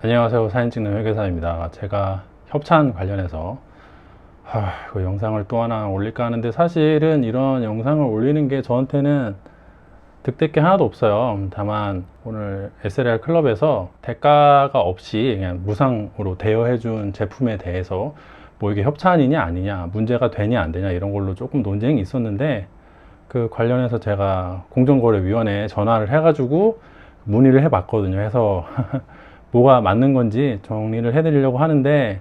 안녕하세요. 사진 찍는 회계사입니다. 제가 협찬 관련해서 그 영상을 또 하나 올릴까 하는데, 사실은 이런 영상을 올리는 게 저한테는 득될 게 하나도 없어요. 다만 오늘 SLR 클럽에서 대가가 없이 그냥 무상으로 대여해 준 제품에 대해서 뭐 이게 협찬이냐 아니냐, 문제가 되냐 안 되냐, 이런 걸로 조금 논쟁이 있었는데, 그 관련해서 제가 공정거래위원회에 전화를 해가지고 문의를 해봤거든요. 해서 뭐가 맞는 건지 정리를 해드리려고 하는데,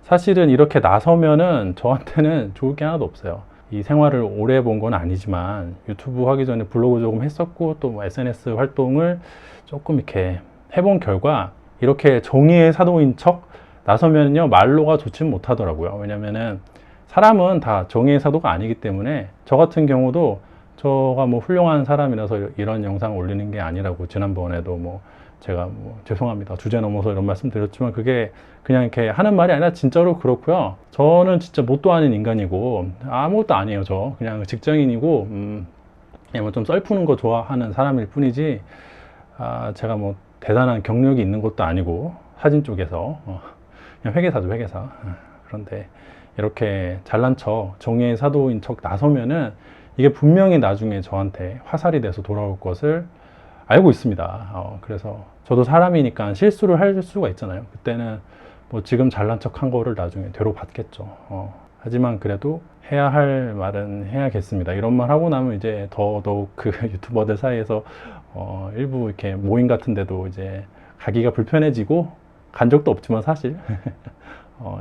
사실은 이렇게 나서면은 저한테는 좋을 게 하나도 없어요. 이 생활을 오래 본 건 아니지만 유튜브 하기 전에 블로그 조금 했었고, 또 뭐 SNS 활동을 조금 이렇게 해본 결과, 이렇게 정의의 사도인 척 나서면요 말로가 좋지 못하더라고요. 왜냐면은 사람은 다 정의의 사도가 아니기 때문에, 저 같은 경우도 저가 뭐 훌륭한 사람이라서 이런 영상 올리는 게 아니라고 지난번에도 뭐 제가 뭐 죄송합니다, 주제 넘어서 이런 말씀 드렸지만, 그게 그냥 이렇게 하는 말이 아니라 진짜로 그렇고요. 저는 진짜 뭣도 아닌 인간이고 아무것도 아니에요. 저 그냥 직장인이고 그냥 뭐 좀 썰푸는 거 좋아하는 사람일 뿐이지, 제가 뭐 대단한 경력이 있는 것도 아니고, 사진 쪽에서 그냥 회계사죠, 회계사. 그런데 이렇게 잘난 척, 정의의 사도인 척 나서면은 이게 분명히 나중에 저한테 화살이 돼서 돌아올 것을 알고 있습니다. 그래서 저도 사람이니까 실수를 할 수가 있잖아요. 그때는 뭐 지금 잘난 척 한 거를 나중에 되로 받겠죠. 하지만 그래도 해야 할 말은 해야겠습니다. 이런 말 하고 나면 이제 더더욱 그 유튜버들 사이에서 일부 이렇게 모임 같은 데도 이제 가기가 불편해지고, 간 적도 없지만 사실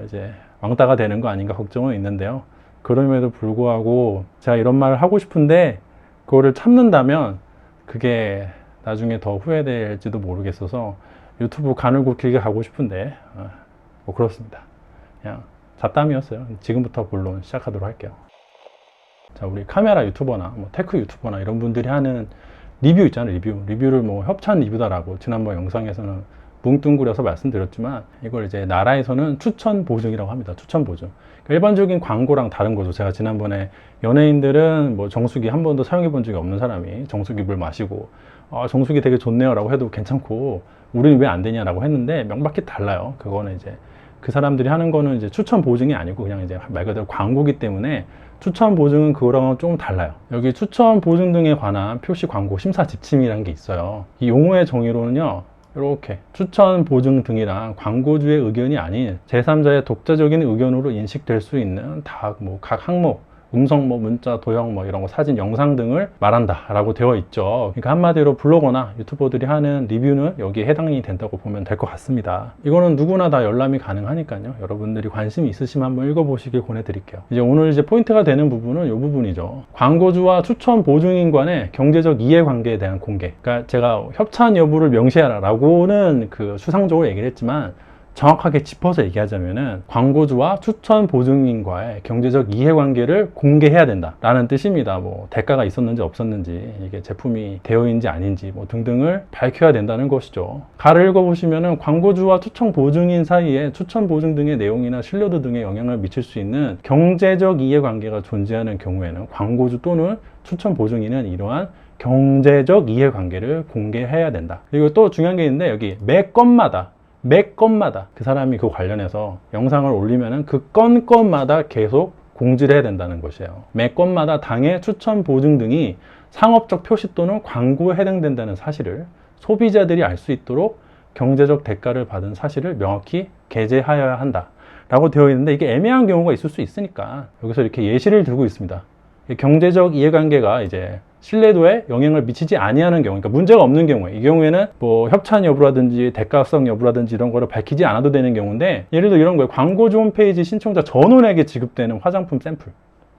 이제 왕따가 되는 거 아닌가 걱정은 있는데요. 그럼에도 불구하고 제가 이런 말을 하고 싶은데 그거를 참는다면 그게 나중에 더 후회될지도 모르겠어서 유튜브 가늘고 길게 가고 싶은데 뭐 그렇습니다. 그냥 잡담이었어요. 지금부터 본론 시작하도록 할게요. 자, 우리 카메라 유튜버나 뭐 테크 유튜버나 이런 분들이 하는 리뷰 있잖아요. 리뷰를 뭐 협찬 리뷰다라고 지난번 영상에서는 뭉뚱그려서 말씀드렸지만, 이걸 이제 나라에서는 추천 보증이라고 합니다. 추천 보증. 그러니까 일반적인 광고랑 다른 거죠. 제가 지난번에 연예인들은 뭐 정수기 한 번도 사용해 본 적이 없는 사람이 정수기 물 마시고 정수기 되게 좋네요 라고 해도 괜찮고, 우리는 왜 안 되냐라고 했는데 명확히 달라요. 그거는 이제 그 사람들이 하는 거는 이제 추천 보증이 아니고 그냥 이제 말 그대로 광고기 때문에, 추천 보증은 그거랑은 조금 달라요. 여기 추천 보증 등에 관한 표시 광고 심사 지침이라는 게 있어요. 이 용어의 정의로는요, 이렇게 추천 보증 등이랑 광고주의 의견이 아닌 제3자의 독자적인 의견으로 인식될 수 있는 각 항목, 음성, 문자, 도형, 이런 거, 사진, 영상 등을 말한다 라고 되어 있죠. 그러니까 한마디로 블로거나 유튜버들이 하는 리뷰는 여기에 해당이 된다고 보면 될 것 같습니다. 이거는 누구나 다 열람이 가능하니까요. 여러분들이 관심이 있으시면 한번 읽어보시길 권해드릴게요. 이제 오늘 포인트가 되는 부분은 이 부분이죠. 광고주와 추천 보증인 간의 경제적 이해관계에 대한 공개. 그러니까 제가 협찬 여부를 명시하라 라고는 그 수상적으로 얘기를 했지만, 정확하게 짚어서 얘기하자면은 광고주와 추천 보증인과의 경제적 이해관계를 공개해야 된다 라는 뜻입니다. 뭐 대가가 있었는지 없었는지, 이게 제품이 대여인지 아닌지 뭐 등등을 밝혀야 된다는 것이죠. 가를 읽어보시면은 광고주와 추천 보증인 사이에 추천 보증 등의 내용이나 신뢰도 등에 영향을 미칠 수 있는 경제적 이해관계가 존재하는 경우에는 광고주 또는 추천 보증인은 이러한 경제적 이해관계를 공개해야 된다. 그리고 또 중요한 게 있는데, 여기 매 건마다 그 사람이 그 관련해서 영상을 올리면은 그 건마다 계속 공지를 해야 된다는 것이에요. 매 건마다 당의 추천 보증 등이 상업적 표시 또는 광고에 해당된다는 사실을 소비자들이 알 수 있도록 경제적 대가를 받은 사실을 명확히 게재하여야 한다 라고 되어 있는데, 이게 애매한 경우가 있을 수 있으니까 여기서 이렇게 예시를 들고 있습니다. 경제적 이해관계가 이제 신뢰도에 영향을 미치지 아니하는 경우, 그러니까 문제가 없는 경우에, 이 경우에는 뭐 협찬 여부라든지 대가성 여부라든지 이런 거를 밝히지 않아도 되는 경우인데, 예를 들어 이런 거예요. 광고주 홈페이지 신청자 전원에게 지급되는 화장품 샘플,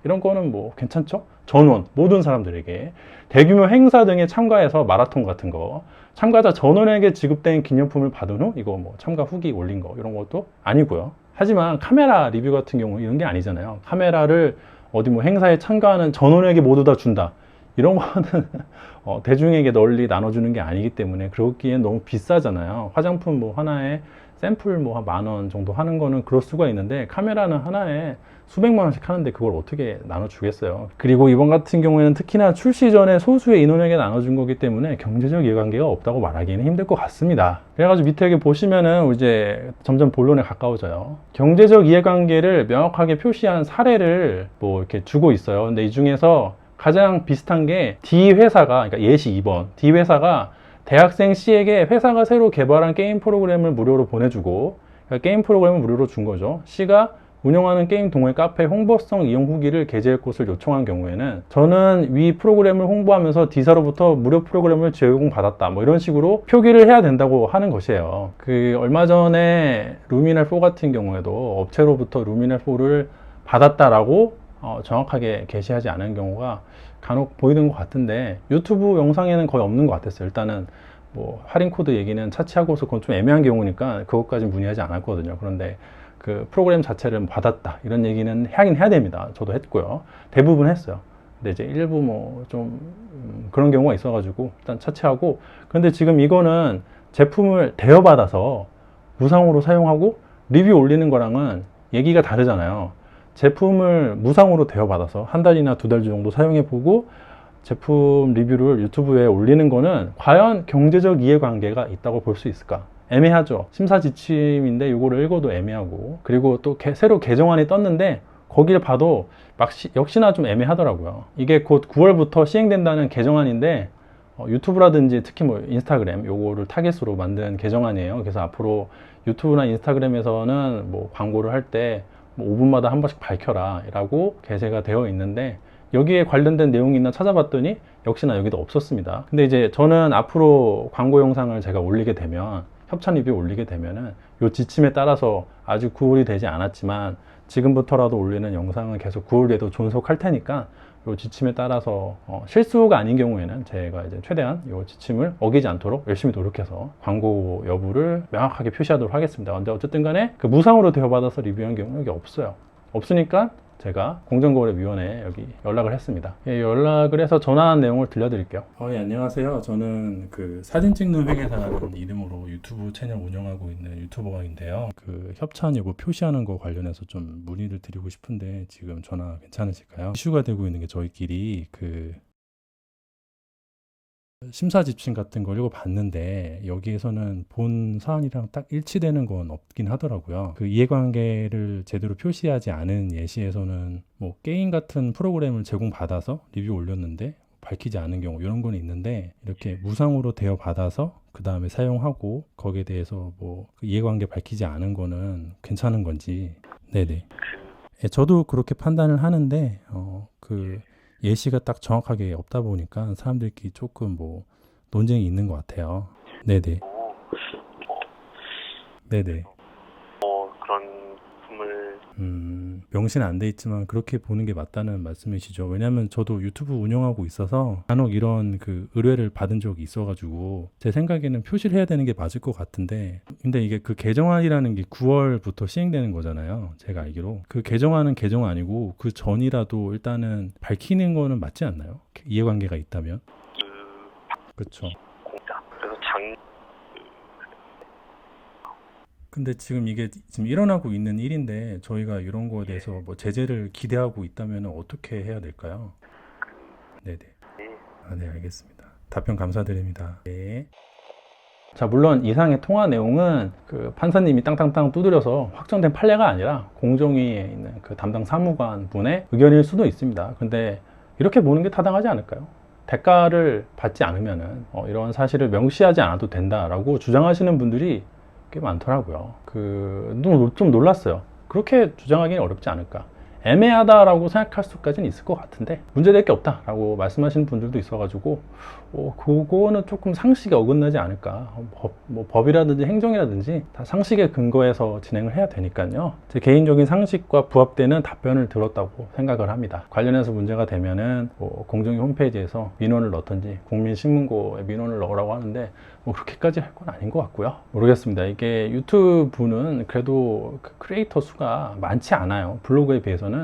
이런 거는 뭐 괜찮죠? 전원, 모든 사람들에게. 대규모 행사 등에 참가해서 마라톤 같은 거 참가자 전원에게 지급된 기념품을 받은 후 이거 뭐 참가 후기 올린 거, 이런 것도 아니고요. 하지만 카메라 리뷰 같은 경우 이런 게 아니잖아요. 카메라를 어디 뭐 행사에 참가하는 전원에게 모두 다 준다, 이런 거는 대중에게 널리 나눠주는 게 아니기 때문에 그러기엔 너무 비싸잖아요. 화장품 뭐 하나에 샘플 뭐 한 10,000원 정도 하는 거는 그럴 수가 있는데, 카메라는 하나에 수백만 원씩 하는데 그걸 어떻게 나눠주겠어요. 그리고 이번 같은 경우에는 특히나 출시 전에 소수의 인원에게 나눠준 거기 때문에 경제적 이해관계가 없다고 말하기는 힘들 것 같습니다. 그래가지고 밑에 여기 보시면은 이제 점점 본론에 가까워져요. 경제적 이해관계를 명확하게 표시한 사례를 뭐 이렇게 주고 있어요. 근데 이 중에서 가장 비슷한 게 D 회사가, 그러니까 예시 2번 D 회사가 대학생 C에게 회사가 새로 개발한 게임 프로그램을 무료로 보내주고, 그러니까 게임 프로그램을 무료로 준 거죠. C가 운영하는 게임 동호회 카페 홍보성 이용 후기를 게재할 것을 요청한 경우에는, 저는 위 프로그램을 홍보하면서 D사로부터 무료 프로그램을 제공받았다, 뭐 이런 식으로 표기를 해야 된다고 하는 것이에요. 그 얼마 전에 루미넬4 같은 경우에도 업체로부터 루미넬4를 받았다라고 정확하게 게시하지 않은 경우가 간혹 보이는 것 같은데, 유튜브 영상에는 거의 없는 것 같았어요. 일단은 뭐 할인 코드 얘기는 차치하고서 그건 좀 애매한 경우니까 그것까지 문의하지 않았거든요. 그런데 그 프로그램 자체를 받았다 이런 얘기는 하긴 해야 됩니다. 저도 했고요. 대부분 했어요. 근데 이제 일부 뭐 좀 그런 경우가 있어가지고 일단 차치하고, 근데 지금 이거는 제품을 대여받아서 무상으로 사용하고 리뷰 올리는 거랑은 얘기가 다르잖아요. 제품을 무상으로 대여받아서 한 달이나 2달 정도 사용해보고 제품 리뷰를 유튜브에 올리는 거는 과연 경제적 이해관계가 있다고 볼 수 있을까? 애매하죠. 심사지침인데 이거를 읽어도 애매하고, 그리고 또 새로 개정안이 떴는데 거기를 봐도 역시나 좀 애매하더라고요. 이게 곧 9월부터 시행된다는 개정안인데 유튜브라든지 특히 뭐 인스타그램 요거를 타겟으로 만든 개정안이에요. 그래서 앞으로 유튜브나 인스타그램에서는 뭐 광고를 할 때 뭐 5분마다 한 번씩 밝혀라 라고 게재가 되어 있는데, 여기에 관련된 내용이 있나 찾아봤더니 역시나 여기도 없었습니다. 근데 이제 저는 앞으로 광고 영상을 제가 올리게 되면, 협찬 리뷰 올리게 되면은 요 지침에 따라서 아직 구월이 되지 않았지만 지금부터라도 올리는 영상은 계속 9월에도 존속할 테니까 요 지침에 따라서 실수가 아닌 경우에는 제가 이제 최대한 요 지침을 어기지 않도록 열심히 노력해서 광고 여부를 명확하게 표시하도록 하겠습니다. 근데 어쨌든 간에 그 무상으로 대여받아서 리뷰한 경우는 여기 없어요. 없으니까 제가 공정거래위원회에 여기 연락을 했습니다. 예, 연락을 해서 전화한 내용을 들려드릴게요. 예, 안녕하세요. 저는 그 사진 찍는 회계사라는 이름으로 유튜브 채널 운영하고 있는 유튜버인데요. 그 협찬 여부 표시하는 거 관련해서 좀 문의를 드리고 싶은데 지금 전화 괜찮으실까요? 이슈가 되고 있는 게 저희끼리 그 심사 지침 같은 걸 읽어봤는데 여기에서는 본 사안이랑 딱 일치되는 건 없긴 하더라고요. 그 이해관계를 제대로 표시하지 않은 예시에서는 뭐 게임 같은 프로그램을 제공받아서 리뷰 올렸는데 밝히지 않은 경우 이런 건 있는데, 이렇게 무상으로 대여받아서 그 다음에 사용하고 거기에 대해서 뭐그 이해관계 밝히지 않은 거는 괜찮은 건지. 네네. 예, 저도 그렇게 판단을 하는데 그 예시가 딱 정확하게 없다 보니까 사람들끼리 조금 뭐 논쟁이 있는 것 같아요. 네네. 네네. 그런 부분을 명시는 안 돼 있지만 그렇게 보는 게 맞다는 말씀이시죠. 왜냐면 저도 유튜브 운영하고 있어서 간혹 이런 그 의뢰를 받은 적이 있어가지고 제 생각에는 표시를 해야 되는 게 맞을 것 같은데, 근데 이게 그 개정안이라는 게 9월부터 시행되는 거잖아요. 제가 알기로 그 개정안은 개정 아니고 그 전이라도 일단은 밝히는 거는 맞지 않나요? 이해관계가 있다면. 그렇죠. 공짜. 그래서 근데 지금 이게 지금 일어나고 있는 일인데 저희가 이런 거에 대해서 뭐 제재를 기대하고 있다면 어떻게 해야 될까요? 네네. 네, 알겠습니다. 답변 감사드립니다. 네. 자, 물론 이상의 통화 내용은 그 판사님이 땅땅땅 두드려서 확정된 판례가 아니라 공정위에 있는 그 담당 사무관 분의 의견일 수도 있습니다. 근데 이렇게 보는 게 타당하지 않을까요? 대가를 받지 않으면은 이런 사실을 명시하지 않아도 된다라고 주장하시는 분들이 꽤 많더라고요. 좀 놀랐어요. 그렇게 주장하기는 어렵지 않을까. 애매하다라고 생각할 수까지는 있을 것 같은데 문제될 게 없다라고 말씀하시는 분들도 있어가지고 그거는 조금 상식에 어긋나지 않을까. 법이라든지 행정이라든지 다 상식에 근거해서 진행을 해야 되니까요. 제 개인적인 상식과 부합되는 답변을 들었다고 생각을 합니다. 관련해서 문제가 되면은 공정위 홈페이지에서 민원을 넣던지 국민신문고에 민원을 넣으라고 하는데 그렇게까지 할 건 아닌 것 같고요. 모르겠습니다. 이게 유튜브는 그래도 그 크리에이터 수가 많지 않아요. 블로그에 비해서는.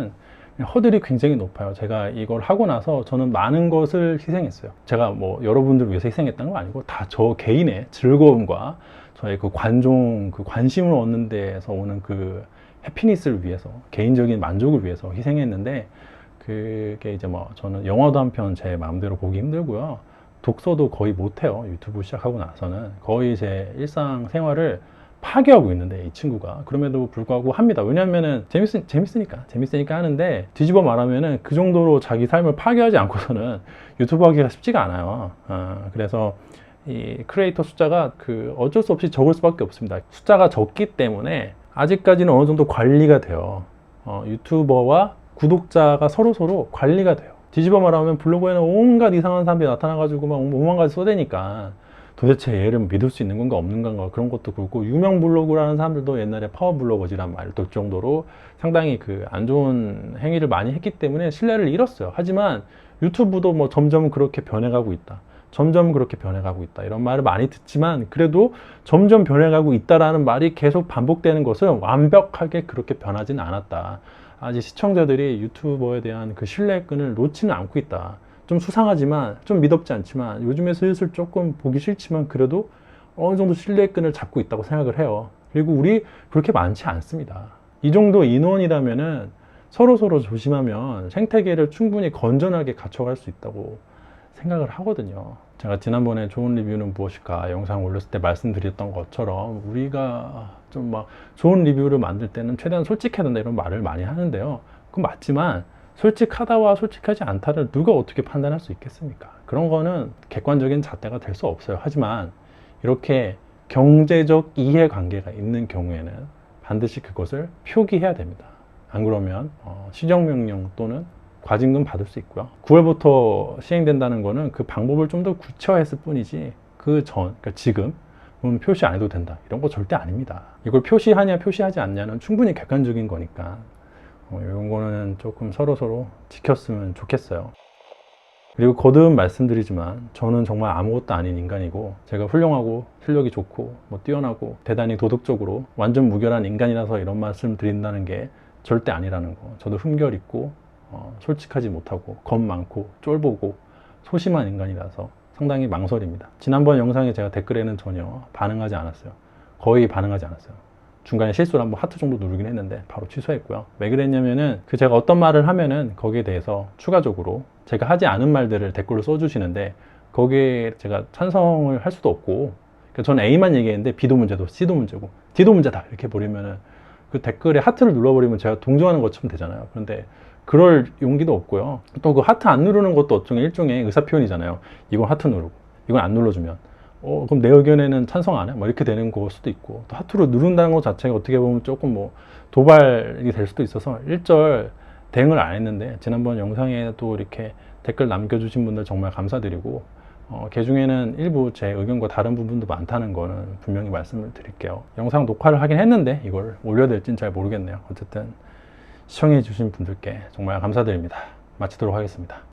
허들이 굉장히 높아요. 제가 이걸 하고 나서 저는 많은 것을 희생했어요. 제가 뭐 여러분들을 위해서 희생했다는 건 아니고 다 저 개인의 즐거움과 저의 그 관종, 그 관심을 얻는 데에서 오는 그 해피니스를 위해서, 개인적인 만족을 위해서 희생했는데, 그게 이제 뭐 저는 영화도 한 편 제 마음대로 보기 힘들고요. 독서도 거의 못해요. 유튜브 시작하고 나서는 거의 제 일상 생활을 파괴하고 있는데, 이 친구가 그럼에도 불구하고 합니다. 왜냐하면은 재밌으니까 하는데, 뒤집어 말하면은 그 정도로 자기 삶을 파괴하지 않고서는 유튜브 하기가 쉽지가 않아요. 그래서 이 크리에이터 숫자가 그 어쩔 수 없이 적을 수밖에 없습니다. 숫자가 적기 때문에 아직까지는 어느 정도 관리가 돼요. 유튜버와 구독자가 서로 관리가 돼요. 뒤집어 말하면 블로그에는 온갖 이상한 사람들이 나타나가지고 막 오만 가지 써대니까 도대체 얘를 믿을 수 있는 건가 없는 건가 그런 것도 그렇고, 유명 블로그라는 사람들도 옛날에 파워 블로거지란 말을 들 정도로 상당히 그 안 좋은 행위를 많이 했기 때문에 신뢰를 잃었어요. 하지만 유튜브도 뭐 점점 그렇게 변해가고 있다, 점점 그렇게 변해가고 있다, 이런 말을 많이 듣지만, 그래도 점점 변해가고 있다라는 말이 계속 반복되는 것은 완벽하게 그렇게 변하지는 않았다. 아직 시청자들이 유튜버에 대한 그 신뢰끈을 놓지는 않고 있다. 좀 수상하지만, 좀 미덥지 않지만, 요즘에 슬슬 조금 보기 싫지만 그래도 어느 정도 신뢰끈을 잡고 있다고 생각을 해요. 그리고 우리 그렇게 많지 않습니다. 이 정도 인원이라면은 서로 조심하면 생태계를 충분히 건전하게 갖춰갈 수 있다고 생각을 하거든요. 제가 지난번에 좋은 리뷰는 무엇일까 영상 올렸을 때 말씀드렸던 것처럼, 우리가 좀 막 좋은 리뷰를 만들 때는 최대한 솔직해야 된다, 이런 말을 많이 하는데요. 그건 맞지만 솔직하다와 솔직하지 않다를 누가 어떻게 판단할 수 있겠습니까? 그런 거는 객관적인 잣대가 될 수 없어요. 하지만 이렇게 경제적 이해관계가 있는 경우에는 반드시 그것을 표기해야 됩니다. 안 그러면 시정명령 또는 과징금 받을 수 있고요. 9월부터 시행된다는 거는 그 방법을 좀 더 구체화했을 뿐이지, 그러니까 지금 표시 안 해도 된다, 이런 거 절대 아닙니다. 이걸 표시하냐 표시하지 않냐는 충분히 객관적인 거니까 이런 거는 조금 서로 지켰으면 좋겠어요. 그리고 거듭 말씀드리지만 저는 정말 아무것도 아닌 인간이고, 제가 훌륭하고 실력이 좋고 뭐 뛰어나고 대단히 도덕적으로 완전 무결한 인간이라서 이런 말씀 드린다는 게 절대 아니라는 거. 저도 흠결 있고 솔직하지 못하고 겁 많고 쫄보고 소심한 인간이라서 상당히 망설입니다. 지난번 영상에 제가 댓글에는 전혀 반응하지 않았어요. 거의 반응하지 않았어요. 중간에 실수로 한번 하트 정도 누르긴 했는데 바로 취소했고요. 왜 그랬냐면은 제가 어떤 말을 하면은 거기에 대해서 추가적으로 제가 하지 않은 말들을 댓글로 써주시는데, 거기에 제가 찬성을 할 수도 없고, 그러니까 저는 A만 얘기했는데 B도 문제고 C도 문제고 D도 문제다 이렇게 버리면은 그 댓글에 하트를 눌러버리면 제가 동조하는 것처럼 되잖아요. 그런데 그럴 용기도 없고요. 또 그 하트 안 누르는 것도 일종의 의사표현이잖아요. 이건 하트 누르고 이건 안 눌러주면 그럼 내 의견에는 찬성 안 해? 뭐 이렇게 되는 걸 수도 있고, 또 하트로 누른다는 것 자체가 어떻게 보면 조금 뭐 도발이 될 수도 있어서 일절 대응을 안 했는데, 지난번 영상에 또 이렇게 댓글 남겨주신 분들 정말 감사드리고, 그 중에는 일부 제 의견과 다른 부분도 많다는 거는 분명히 말씀을 드릴게요. 영상 녹화를 하긴 했는데 이걸 올려야 될지는 잘 모르겠네요. 어쨌든 시청해 주신 분들께 정말 감사드립니다. 마치도록 하겠습니다.